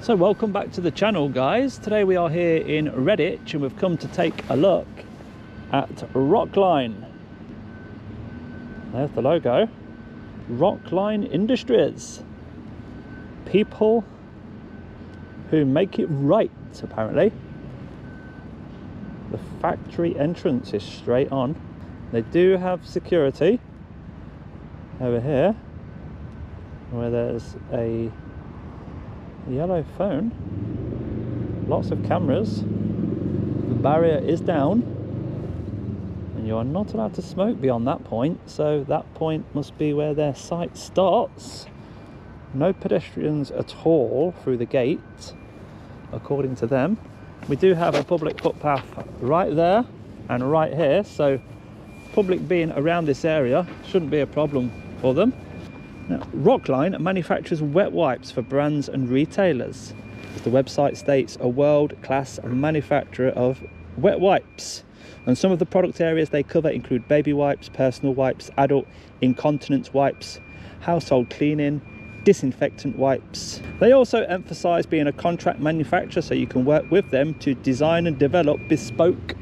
So welcome back to the channel, guys. Today we are here in Redditch and we've come to take a look at Rockline. There's the logo. Rockline Industries. People who make it right, apparently. The factory entrance is straight on. They do have security over here where there's a yellow phone, lots of cameras, the barrier is down and you are not allowed to smoke beyond that point, so that point must be where their site starts. No pedestrians at all through the gate according to them. We do have a public footpath right there and right here, so public being around this area shouldn't be a problem for them. Now, Rockline manufactures wet wipes for brands and retailers. As the website states, a world-class manufacturer of wet wipes. And some of the product areas they cover include baby wipes, personal wipes, adult incontinence wipes, household cleaning, disinfectant wipes. They also emphasize being a contract manufacturer, so you can work with them to design and develop bespoke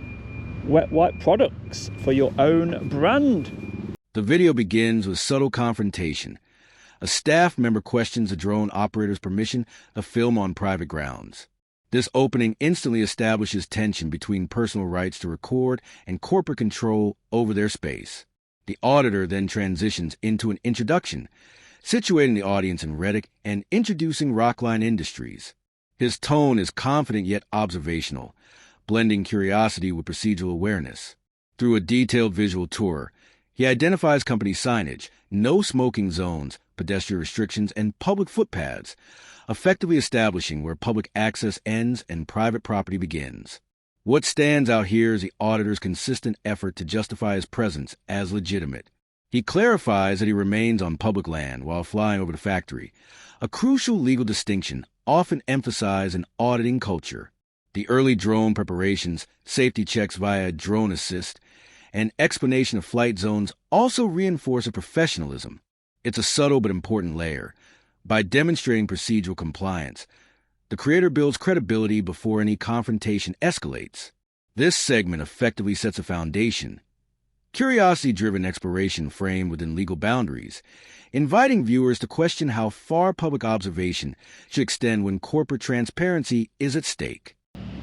wet wipe products for your own brand. The video begins with subtle confrontation. A staff member questions a drone operator's permission to film on private grounds. This opening instantly establishes tension between personal rights to record and corporate control over their space. The auditor then transitions into an introduction, situating the audience in Reddit and introducing Rockline Industries. His tone is confident yet observational, blending curiosity with procedural awareness. Through a detailed visual tour, he identifies company signage, no smoking zones, pedestrian restrictions, and public footpaths, effectively establishing where public access ends and private property begins. What stands out here is the auditor's consistent effort to justify his presence as legitimate. He clarifies that he remains on public land while flying over the factory, a crucial legal distinction often emphasized in auditing culture. The early drone preparations, safety checks via drone assist, and explanation of flight zones also reinforce a professionalism. It's a subtle but important layer. By demonstrating procedural compliance, the creator builds credibility before any confrontation escalates. This segment effectively sets a foundation. Curiosity-driven exploration framed within legal boundaries, inviting viewers to question how far public observation should extend when corporate transparency is at stake.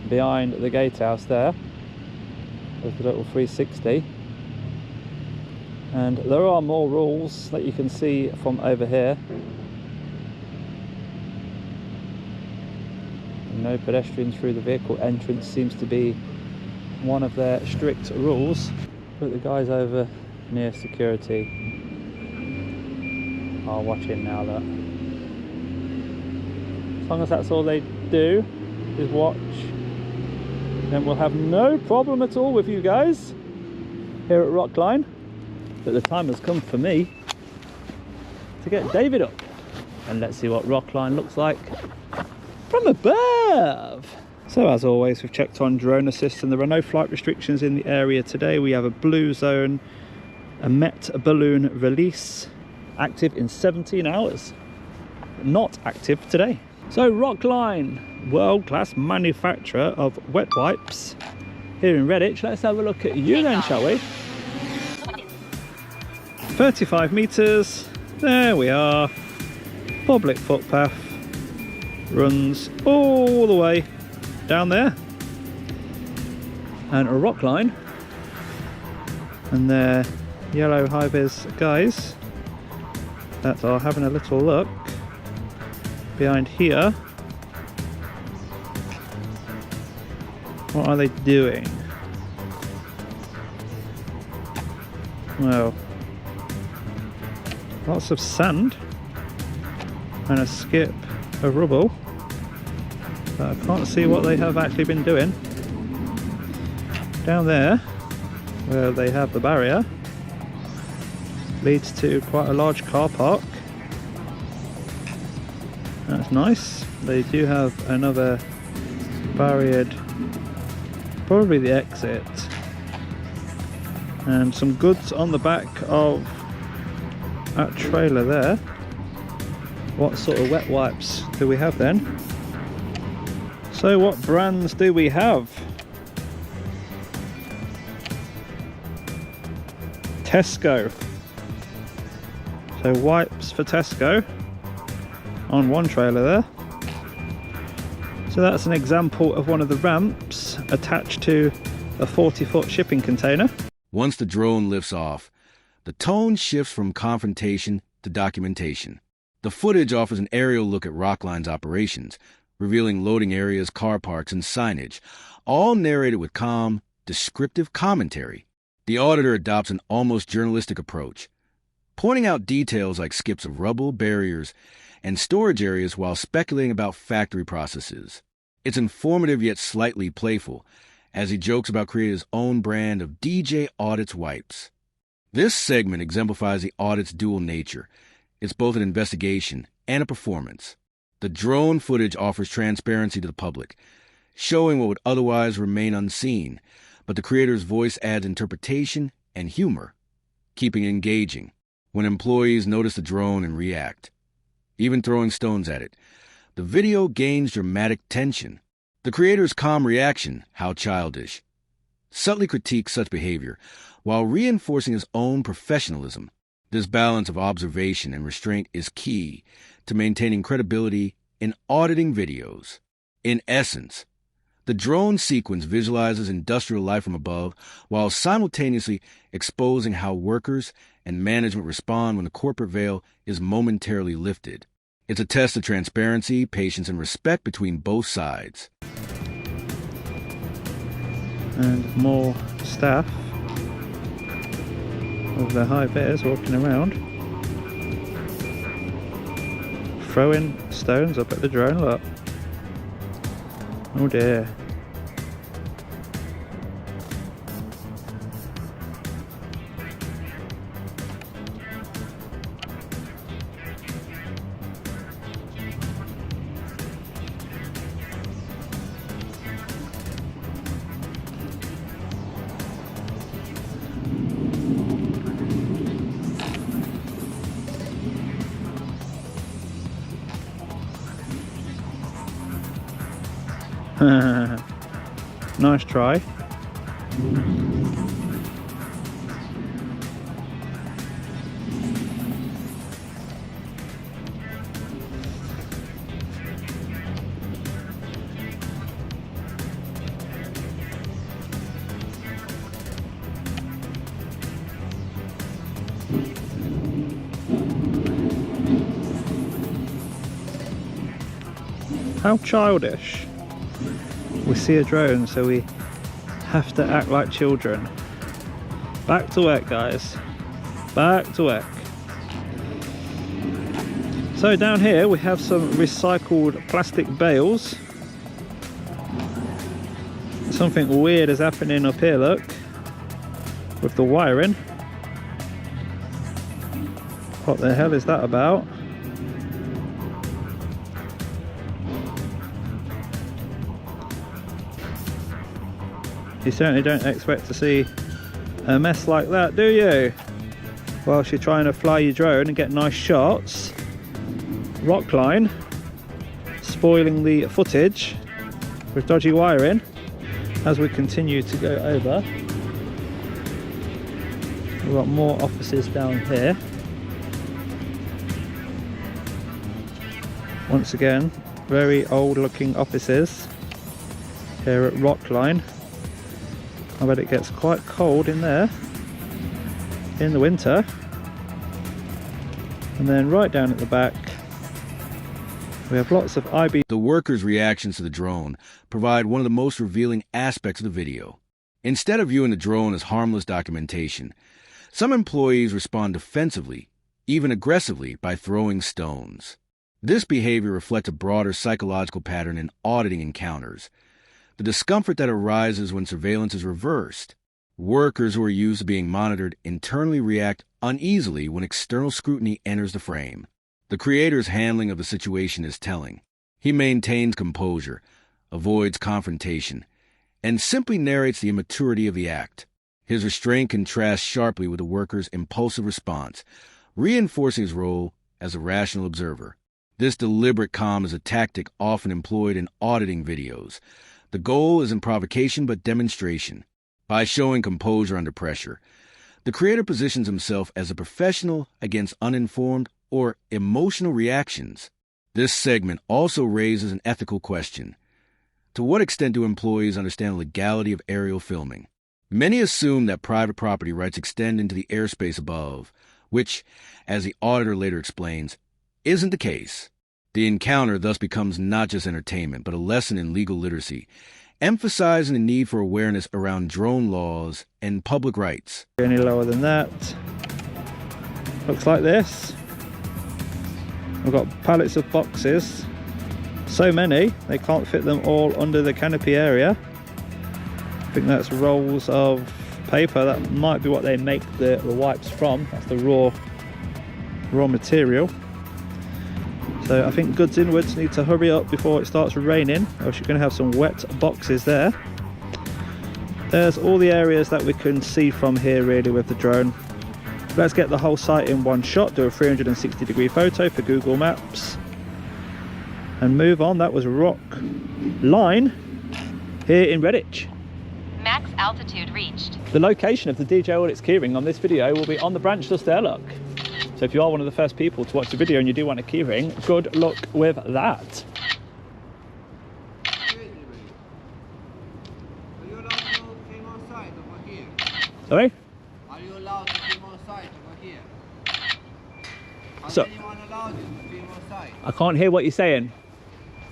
Behind the gatehouse there, there's the little 360. And there are more rules that you can see from over here. No pedestrians through the vehicle entrance seems to be one of their strict rules. But the guys over near security are watching now. That as long as that's all they do is watch, then we'll have no problem at all with you guys here at Rockline. But the time has come for me to get David up and let's see what Rockline looks like from above. So as always, we've checked on drone assist and there are no flight restrictions in the area today. We have a blue zone, a Met balloon release, active in 17 hours. Not active today. So Rockline, world-class manufacturer of wet wipes here in Redditch. Let's have a look at you then, shall we? 35 meters, there we are. Public footpath runs all the way down there. And a Rockline and their yellow high-vis guys that are having a little look behind here. What are they doing? Well, lots of sand and a skip of rubble, but I can't see what they have actually been doing. Down there, where they have the barrier, leads to quite a large car park. That's nice. They do have another barriered, probably the exit, and some goods on the back of that trailer there. What sort of wet wipes do we have then? So what brands do we have? Tesco. So wipes for Tesco on one trailer there. So that's an example of one of the ramps attached to a 40-foot shipping container. Once the drone lifts off, the tone shifts from confrontation to documentation. The footage offers an aerial look at Rockline's operations, revealing loading areas, car parks, and signage, all narrated with calm, descriptive commentary. The auditor adopts an almost journalistic approach, pointing out details like skips of rubble, barriers, and storage areas while speculating about factory processes. It's informative yet slightly playful, as he jokes about creating his own brand of DJ Audits wipes. This segment exemplifies the audit's dual nature. It's both an investigation and a performance. The drone footage offers transparency to the public, showing what would otherwise remain unseen, but the creator's voice adds interpretation and humor, keeping it engaging. When employees notice the drone and react, even throwing stones at it, the video gains dramatic tension. The creator's calm reaction, how childish, subtly critiques such behavior while reinforcing his own professionalism. This balance of observation and restraint is key to maintaining credibility in auditing videos. In essence, the drone sequence visualizes industrial life from above while simultaneously exposing how workers and management respond when the corporate veil is momentarily lifted. It's a test of transparency, patience, and respect between both sides. And more staff of the high vis walking around, throwing stones up at the drone. Look. Oh dear. Nice try. How childish. We see a drone, so we have to act like children. Back to work, guys. Back to work. So down here we have some recycled plastic bales. Something weird is happening up here, look, with the wiring. What the hell is that about? You certainly don't expect to see a mess like that, do you? Whilst you're trying to fly your drone and get nice shots, Rockline spoiling the footage with dodgy wiring as we continue to go over. We've got more offices down here. Once again, very old looking offices here at Rockline. I bet it gets quite cold in there in the winter. And then right down at the back we have lots of IB. The workers' reactions to the drone provide one of the most revealing aspects of the video. Instead of viewing the drone as harmless documentation, some employees respond defensively, even aggressively, by throwing stones. This behavior reflects a broader psychological pattern in auditing encounters. The discomfort that arises when surveillance is reversed. Workers who are used to being monitored internally react uneasily when external scrutiny enters the frame. The creator's handling of the situation is telling. He maintains composure, avoids confrontation, and simply narrates the immaturity of the act. His restraint contrasts sharply with the worker's impulsive response, reinforcing his role as a rational observer. This deliberate calm is a tactic often employed in auditing videos. The goal isn't provocation but demonstration. By showing composure under pressure, the creator positions himself as a professional against uninformed or emotional reactions. This segment also raises an ethical question. To what extent do employees understand the legality of aerial filming? Many assume that private property rights extend into the airspace above, which, as the auditor later explains, isn't the case. The encounter thus becomes not just entertainment, but a lesson in legal literacy, emphasizing the need for awareness around drone laws and public rights. Any lower than that. Looks like this. We've got pallets of boxes. So many, they can't fit them all under the canopy area. I think that's rolls of paper. That might be what they make the wipes from. That's the raw material. So I think goods inwards need to hurry up before it starts raining, or you're going to have some wet boxes there. There's all the areas that we can see from here really with the drone. Let's get the whole site in one shot, do a 360-degree photo for Google Maps, and move on. That was Rockline here in Redditch. Max altitude reached. The location of the DJ Audits keyring on this video will be on the branch just there, look. So if you are one of the first people to watch the video and you do want a keyring, good luck with that. Are you allowed to film on site over here? Sorry? Are you allowed to film on site over here? Has So- anyone allowed you to film on site? I can't hear what you're saying.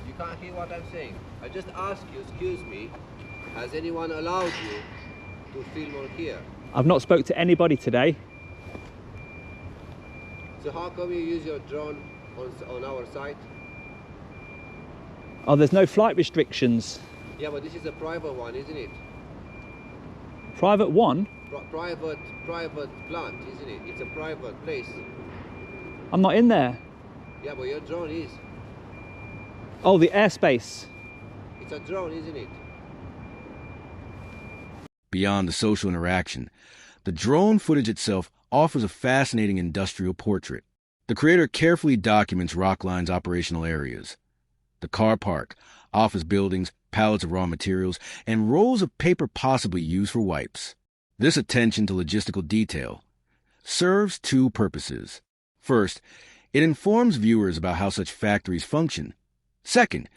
You can't hear what I'm saying. I just asked you, excuse me, has anyone allowed you to film on here? I've not spoke to anybody today. So how come you use your drone on our site? Oh, there's no flight restrictions. Yeah, but this is a private one, isn't it? Private one? Private plant, isn't it? It's a private place. I'm not in there. Yeah, but your drone is. Oh, the airspace. It's a drone, isn't it? Beyond the social interaction, the drone footage itself offers a fascinating industrial portrait. The creator carefully documents Rockline's operational areas. The car park, office buildings, pallets of raw materials, and rolls of paper possibly used for wipes. This attention to logistical detail serves two purposes. First, it informs viewers about how such factories function. Second,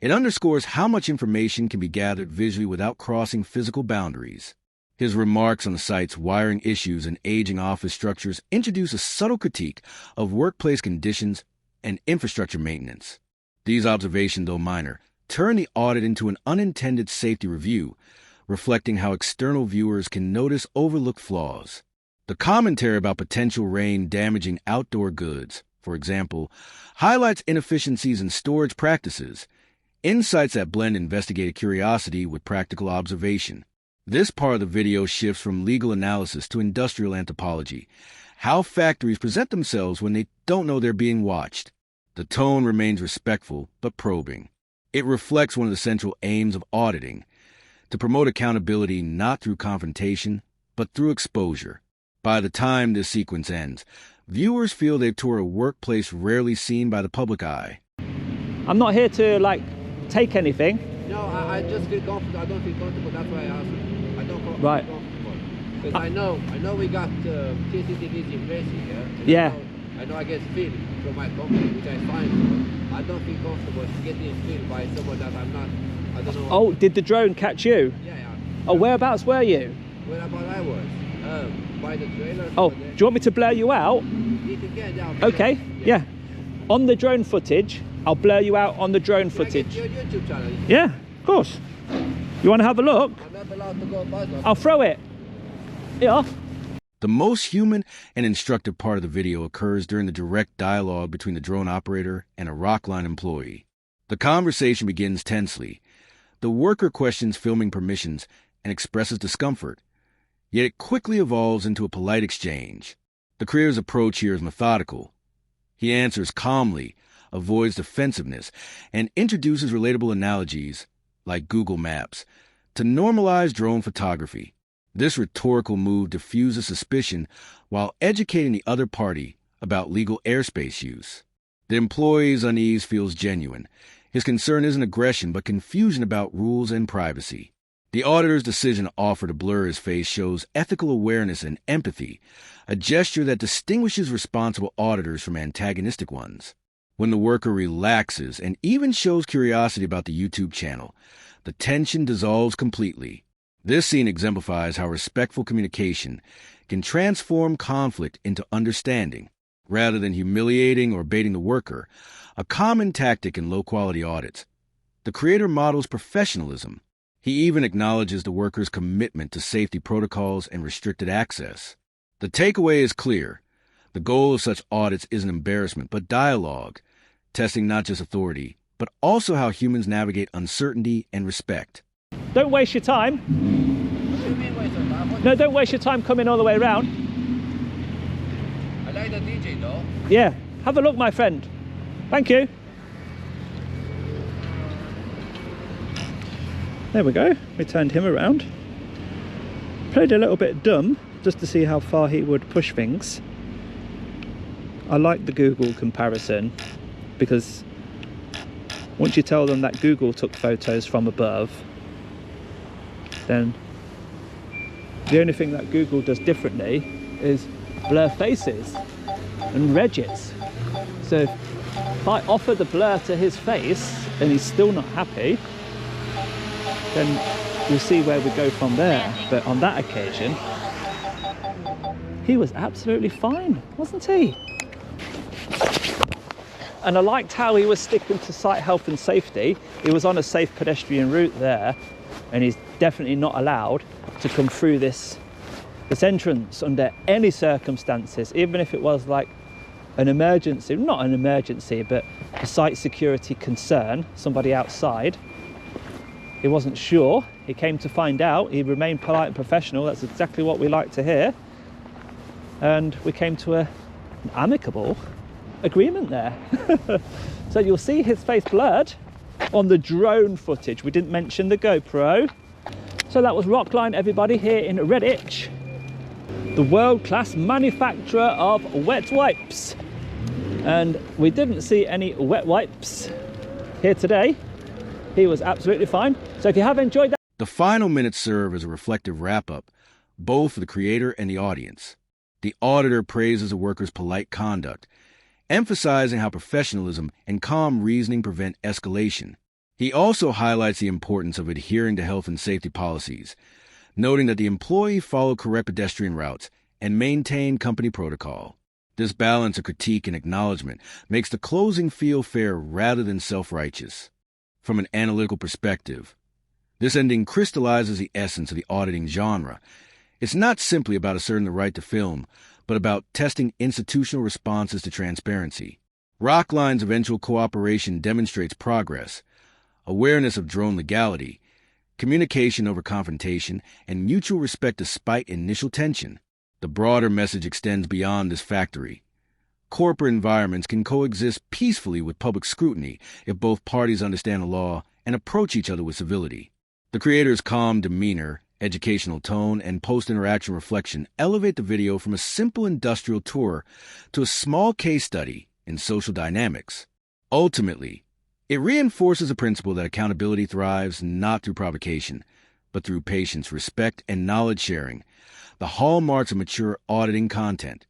it underscores how much information can be gathered visually without crossing physical boundaries. His remarks on the site's wiring issues and aging office structures introduce a subtle critique of workplace conditions and infrastructure maintenance. These observations, though minor, turn the audit into an unintended safety review, reflecting how external viewers can notice overlooked flaws. The commentary about potential rain damaging outdoor goods, for example, highlights inefficiencies in storage practices, insights that blend investigative curiosity with practical observation. This part of the video shifts from legal analysis to industrial anthropology, how factories present themselves when they don't know they're being watched. The tone remains respectful but probing. It reflects one of the central aims of auditing, to promote accountability not through confrontation, but through exposure. By the time this sequence ends, viewers feel they've toured a workplace rarely seen by the public eye. I'm not here to, take anything. No, I just feel comfortable. I don't feel comfortable. That's why I asked you. I don't feel Right. comfortable. Because I know we got CCTVs in place here. Yeah. I know I get filmed from my company, which I find. I don't feel comfortable getting filmed by someone that I'm not. I don't know. Oh, did the drone catch you? Yeah. Oh, whereabouts were you? Where about I was? By the trailer. Oh, do you want me to blur you out? You can get down. Okay, yeah. On the drone footage, I'll blur you out on the drone footage. Your YouTube channel. Yeah, of course. You want to have a look? I'm not allowed to go buzz. I'll throw it. Yeah. The most human and instructive part of the video occurs during the direct dialogue between the drone operator and a Rockline employee. The conversation begins tensely. The worker questions filming permissions and expresses discomfort, yet it quickly evolves into a polite exchange. The creator's approach here is methodical. He answers calmly, avoids defensiveness, and introduces relatable analogies, like Google Maps, to normalize drone photography. This rhetorical move diffuses suspicion while educating the other party about legal airspace use. The employee's unease feels genuine. His concern isn't aggression, but confusion about rules and privacy. The auditor's decision to offer to blur his face shows ethical awareness and empathy, a gesture that distinguishes responsible auditors from antagonistic ones. When the worker relaxes and even shows curiosity about the YouTube channel, the tension dissolves completely. This scene exemplifies how respectful communication can transform conflict into understanding, rather than humiliating or baiting the worker, a common tactic in low-quality audits. The creator models professionalism. He even acknowledges the worker's commitment to safety protocols and restricted access. The takeaway is clear. The goal of such audits isn't embarrassment, but dialogue, testing not just authority, but also how humans navigate uncertainty and respect. Don't waste your time. What do you mean waste of time? No, don't waste your time coming all the way around. I like the DJ though. Yeah, have a look, my friend. Thank you. There we go. We turned him around. Played a little bit dumb, just to see how far he would push things. I like the Google comparison, because once you tell them that Google took photos from above, then the only thing that Google does differently is blur faces and regs. So if I offer the blur to his face and he's still not happy, then we'll see where we go from there. But on that occasion, he was absolutely fine, wasn't he? And I liked how he was sticking to site health and safety. He was on a safe pedestrian route there, and he's definitely not allowed to come through this entrance under any circumstances, even if it was like an emergency, not an emergency, but a site security concern, somebody outside. He wasn't sure. He came to find out. He remained polite and professional. That's exactly what we like to hear. And we came to an amicable agreement there. So you'll see his face blurred on the drone footage. We didn't mention the GoPro. So that was Rockline, everybody, here in Redditch, the world-class manufacturer of wet wipes. And we didn't see any wet wipes here today. He was absolutely fine. So if you have enjoyed that... The final minutes serve as a reflective wrap-up, both for the creator and the audience. The auditor praises a worker's polite conduct, emphasizing how professionalism and calm reasoning prevent escalation. He also highlights the importance of adhering to health and safety policies, noting that the employee followed correct pedestrian routes and maintained company protocol. This balance of critique and acknowledgement makes the closing feel fair rather than self-righteous. From an analytical perspective, this ending crystallizes the essence of the auditing genre. It's not simply about asserting the right to film, but about testing institutional responses to transparency. Rockline's eventual cooperation demonstrates progress, awareness of drone legality, communication over confrontation, and mutual respect despite initial tension. The broader message extends beyond this factory. Corporate environments can coexist peacefully with public scrutiny if both parties understand the law and approach each other with civility. The creator's calm demeanor, educational tone, and post-interaction reflection elevate the video from a simple industrial tour to a small case study in social dynamics. Ultimately, it reinforces the principle that accountability thrives not through provocation, but through patience, respect, and knowledge sharing, the hallmarks of mature auditing content.